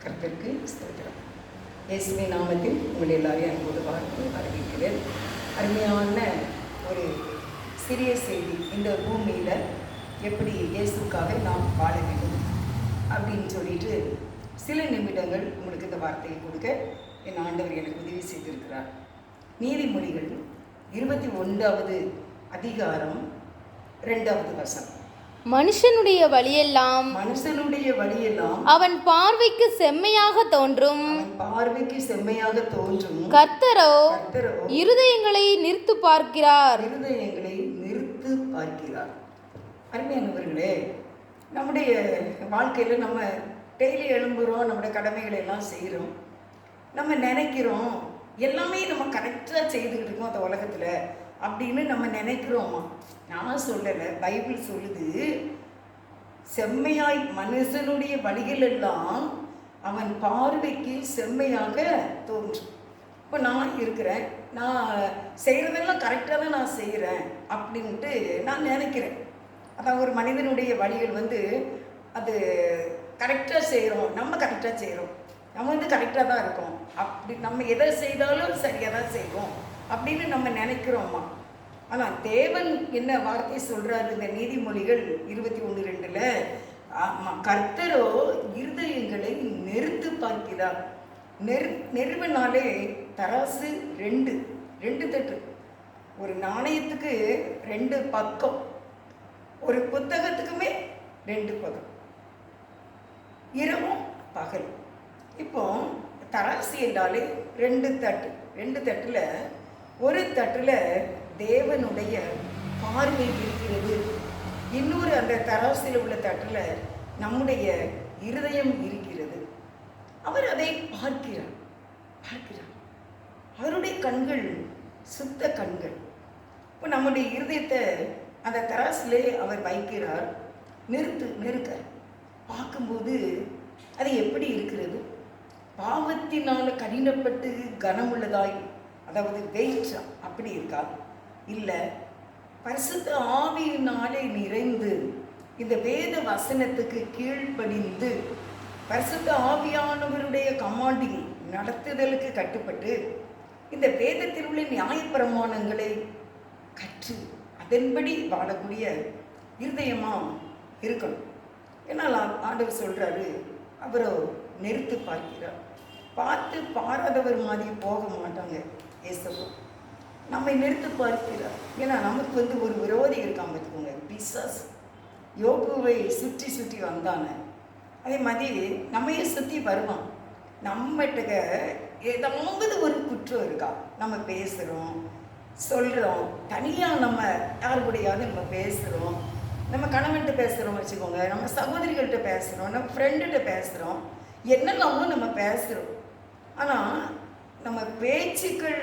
கர்த்தருக்கு ஸ்தோத்திரம். இயேசுவின் நாமத்தில் உங்கள் எல்லாரையும் அன்போடு வாழ்த்து அறிவிக்கிறேன். அருமையான ஒரு சிறிய செய்தி. இந்த பூமியில் எப்படி இயேசுக்காக நாம் வாழ வேண்டும் அப்படின்னு சொல்லிட்டு சில நிமிடங்கள் உங்களுக்கு இந்த வார்த்தையை கொடுக்க என் ஆண்டவர் எனக்கு உதவி செய்திருக்கிறார். நீதிமொழிகள் 21வது அதிகாரம் 2வது வசனம். மனுஷனுடைய வழியெல்லாம் அவன் பார்வைக்கு செம்மையாக தோன்றும், கர்த்தரோ இருதயங்களை நிறுத்து பார்க்கிறார். அருமையானவர்களே, நம்முடைய வாழ்க்கையில் நம்ம டெய்லி எழும்புகிறோம், நம்முடைய கடமைகளை எல்லாம் செய்கிறோம். நம்ம நினைக்கிறோம் எல்லாமே நம்ம கரெக்டாக செய்துக்கிட்டு இருக்கோம் அந்த உலகத்தில் அப்படின்னு நம்ம நினைக்கிறோமா? நான் சொல்லலை, பைபிள் சொல்லுது, செம்மையாய் மனுஷனுடைய வழிகள் எல்லாம் அவன் பார்வைக்கு செம்மையாக தோன்றும். இப்போ நான் இருக்கிறேன், நான் செய்கிறதெல்லாம் கரெக்டாக தான் நான் செய்கிறேன் அப்படின்ட்டு நான் நினைக்கிறேன். அதான் ஒரு மனிதனுடைய வழிகள் அது கரெக்டாக செய்கிறோம், நம்ம கரெக்டாக செய்கிறோம், நம்ம கரெக்டாக தான் இருக்கோம், அப்படி நம்ம எதை செய்தாலும் சரியாக தான் செய்வோம் அப்படின்னு நம்ம நினைக்கிறோமா? ஆனால் தேவன் என்ன வார்த்தை சொல்கிறாரு இந்த நீதிமொழிகள் 21:2, கர்த்தரோ இருதயங்களை நிறுத்து பார்க்கிறார். நெருவினாலே தராசு ரெண்டு தட்டு. ஒரு நாணயத்துக்கு 2 பக்கம், ஒரு புத்தகத்துக்குமே 2 பக்கம், இரவும் பகல். இப்போ தராசு என்றாலே 2 தட்டில் ஒரு தட்டில் தேவனுடைய பார்வை இருக்கிறது, இன்னொரு அந்த தராசில் உள்ள தட்டில் நம்முடைய இருதயம் இருக்கிறது. அவர் அதை பார்க்கிறார். அவருடைய கண்கள் சுத்த கண்கள். இப்போ நம்முடைய இருதயத்தை அந்த தராசிலே அவர் வைக்கிறார், நெருக்க பார்க்கும்போது அது எப்படி இருக்கிறது? பாவத்தினால் கடினப்பட்டு கனமுள்ளதாய், அதாவது வெயிட் அப்படி இருக்கா? இல்லை, பரிசுத்த ஆவியினாலே நிறைந்து இந்த வேத வசனத்துக்கு கீழ்ப்படிந்து பரிசுத்த ஆவியானவருடைய கமாண்டிங் நடத்துதலுக்கு கட்டுப்பட்டு இந்த வேதத்தில் உள்ள நியாயப்பிரமாணங்களை கற்று அதன்படி வாழக்கூடிய இருதயமாக இருக்கணும். ஏன்னால் ஆண்டவர் சொல்கிறாரு, அவரோ நிறுத்து பார்க்கிறார். பார்த்து பாராதவர் மாதிரி போக மாட்டாங்க இயேசுவோ. நம்மை நிறுத்து பார்க்கிறார். ஏன்னா நமக்கு ஒரு விரோதி இருக்காங்க பார்த்துக்கோங்க, பிசாசு. யோபுவை சுற்றி வந்தானே, அதே மாதிரி நம்மையே சுற்றி வருவான். நம்மகிட்ட ஏதாவது ஒரு குற்றம் இருக்கா? நம்ம பேசுகிறோம், சொல்கிறோம், தனியாக நம்ம யார் கூடயாவது நம்ம பேசுகிறோம், நம்ம கணவன்கிட்ட பேசுகிறோம் வச்சுக்கோங்க, நம்ம சகோதரிகள்கிட்ட பேசுகிறோம், நம்ம ஃப்ரெண்டுகிட்ட பேசுகிறோம், என்னெல்லாமோ நம்ம பேசுகிறோம். ஆனால் நம்ம பேச்சுக்கள்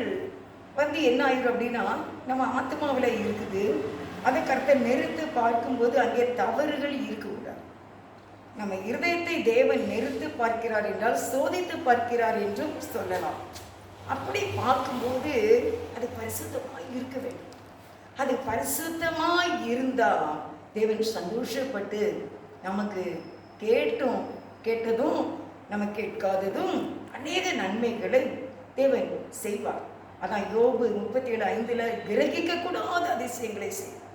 என்ன ஆயிடும் அப்படின்னா நம்ம ஆத்மாவில் இருக்குது. அதை கர்த்தர் நிறுத்து பார்க்கும்போது அங்கே தவறுகள் இருக்கக்கூடாது. நம்ம இருதயத்தை தேவன் நிறுத்து பார்க்கிறார் என்றால் சோதித்து பார்க்கிறார் என்றும் சொல்லலாம். அப்படி பார்க்கும்போது அது பரிசுத்தமாக இருக்க வேண்டும். அது பரிசுத்தமாக இருந்தால் தேவன் சந்தோஷப்பட்டு நமக்கு கேட்டதும் நம்ம கேட்காததும் அநேக நன்மைகளை தேவன் செய்வார். அதான் யோபு 37:5 கிரகிக்க கூடாத அதிசயங்களை செய்வார்.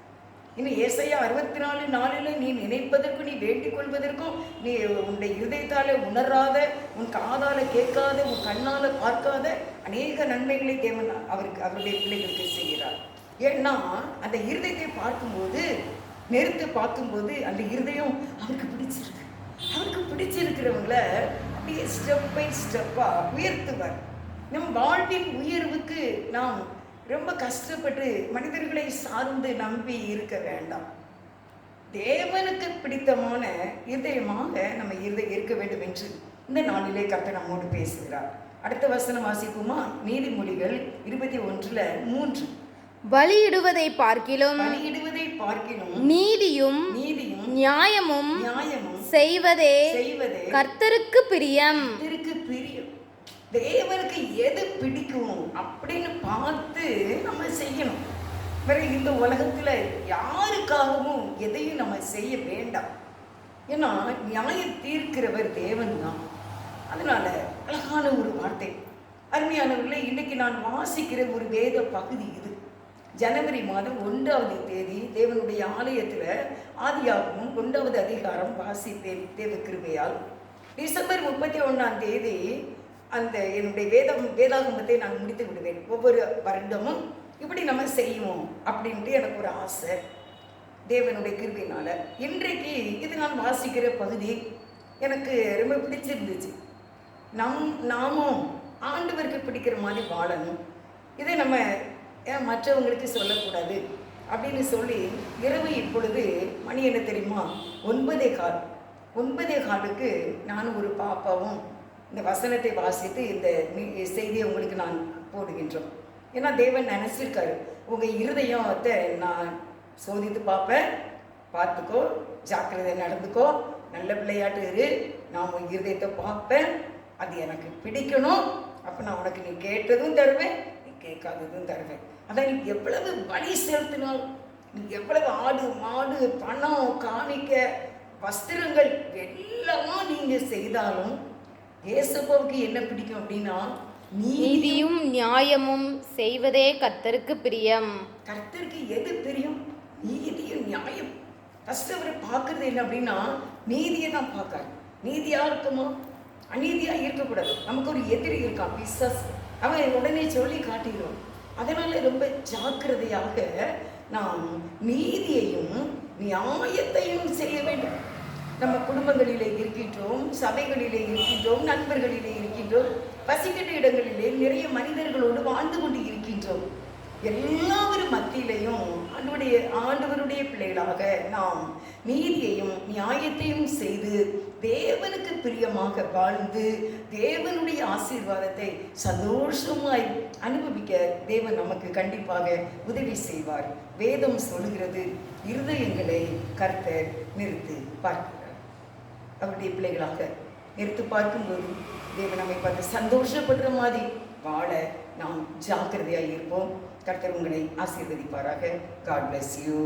இன்னும் ஏசாயா 64:4 நீ நினைப்பதற்கும் நீ வேண்டிக் கொள்வதற்கும் நீ உன்னுடைய இருதயத்தால உணராத, உன் காதால கேட்காத, உன் கண்ணால பார்க்காத அநேக நன்மைகளை தேவன் அவருடைய பிள்ளைகளுக்கு செய்கிறார். ஏன்னா அந்த இருதயத்தை பார்க்கும்போது, நிறுத்து பார்க்கும்போது அந்த இருதயம் அவருக்கு பிடிச்சிருக்கு. அவருக்கு பிடிச்சிருக்கிறவங்கள அப்படியே ஸ்டெப் பை ஸ்டெப்பாக உயர்த்துவார். நம் வாழ்வின் உயர்வுக்கு நாம் ரொம்ப கஷ்டப்பட்டு மனிதர்களை சார்ந்து நம்பி இருக்க வேண்டாம். தேவனுக்கு பிடித்தமான இருதயமாக நம்ம இருக்க வேண்டும் என்று இந்த நாளிலே கர்த்தர் நம்மோடு பேசுகிறார். அடுத்த வசனம் வாசிக்குமா? நீதிமொழிகள் 21:3. பலியிடுவதை பார்க்கிலும் நீதியும் நியாயமும் செய்வதே கர்த்தருக்கு பிரியம். தேவனுக்கு எது பிடிக்கும் அப்படின்னு பார்த்து நம்ம செய்யணும். வேற இந்த உலகத்தில் யாருக்காகவும் எதையும் நம்ம செய்ய வேண்டாம். ஏன்னா நியாயம் தீர்க்கிறவர் தேவன் தான். அதனால அழகான ஒரு வார்த்தை. அருமையானவர்களே, இன்னைக்கு நான் வாசிக்கிற ஒரு வேத பகுதி இது. ஜனவரி மாதம் 1ஆம் தேதி தேவனுடைய ஆலயத்தில் ஆதியாகமம் 1வது அதிகாரம் வாசிப்பேன் தேவ கிருபையால். டிசம்பர் 31ஆம் தேதி அந்த என்னுடைய வேதாகமத்தை நான் முடித்து விடுவேன். ஒவ்வொரு வருடமும் இப்படி நம்ம செய்வோம் அப்படின்ட்டு எனக்கு ஒரு ஆசை தேவனுடைய கிருபையினால. இன்றைக்கு இது நான் வாசிக்கிற பகுதி எனக்கு ரொம்ப பிடிச்சிருந்துச்சு. நாமும் ஆண்டவருக்கு பிடிக்கிற மாதிரி வாழணும், இதை நம்ம மற்றவங்களுக்கு சொல்லக்கூடாது அப்படின்னு சொல்லி இரவு இப்பொழுது மணி என்ன தெரியுமா, 9:15 நானும் ஒரு பாப்பாவும் இந்த வசனத்தை வாசித்து இந்த செய்தியை உங்களுக்கு நான் போடுகின்றோம். ஏன்னா தேவன் நினச்சிருக்காரு, உங்கள் இருதயத்தை நான் சோதித்து பார்ப்பேன், பார்த்துக்கோ, ஜாக்கிரதை நடந்துக்கோ, நல்ல பிள்ளையாட்டு இரு, நான் உன் இருதயத்தை பார்ப்பேன், அது எனக்கு பிடிக்கணும், அப்போ நான் உனக்கு நீ கேட்டதும் தருவேன், நீ கேட்காததும் தருவேன். அதான் நீ எவ்வளவு வழி செலுத்தினால், நீ எவ்வளவு ஆடு மாடு பணம் காணிக்க வஸ்திரங்கள் எல்லாம் நீங்கள் செய்தாலும் ஏசப்பாவுக்கு என்ன பிடிக்கும் அப்படின்னா நீதியும் நியாயமும் செய்வதே கர்த்தருக்கு பிரியம். கர்த்தருக்கு எது பிரியம்? நீதியும் நியாயம். ஃபர்ஸ்ட் அவரை பார்க்கறது என்ன அப்படின்னா நீதியை தான் பார்க்காரு. நீதியா இருக்குமா, அநீதியா இருக்கக்கூடாது. நமக்கு ஒரு எதிரி இருக்கான், பிசாசு. அவன் உடனே சொல்லி காட்டிடுவான். அதனால ரொம்ப ஜாக்கிரதையாக நாம் நீதியையும் நியாயத்தையும் செய்ய வேண்டும். நம்ம குடும்பங்களிலே இருக்கின்றோம், சபைகளிலே இருக்கின்றோம், நண்பர்களிலே இருக்கின்றோம், பசிக்கட்ட இடங்களிலே நிறைய மனிதர்களோடு வாழ்ந்து கொண்டு இருக்கின்றோம். எல்லாரும் மத்தியிலையும் ஆண்டவருடைய பிள்ளைகளாக நாம் நீதியையும் நியாயத்தையும் செய்து தேவனுக்கு பிரியமாக வாழ்ந்து தேவனுடைய ஆசீர்வாதத்தை சந்தோஷமாய் அனுபவிக்க தேவன் நமக்கு கண்டிப்பாக உதவி செய்வார். வேதம் சொல்கிறது, இருதயங்களை கர்த்தர் நிறுத்தி பார்க்கிறார். அவருடைய பிள்ளைகளாக நிறுத்தி பார்க்கும்போது தேவன் நம்மை பார்த்து சந்தோஷப்படுற மாதிரி வாழ நாம் ஜாக்கிரதையாக இருப்போம். கர்த்தர் உங்களை ஆசீர்வதிப்பாராக. God bless you.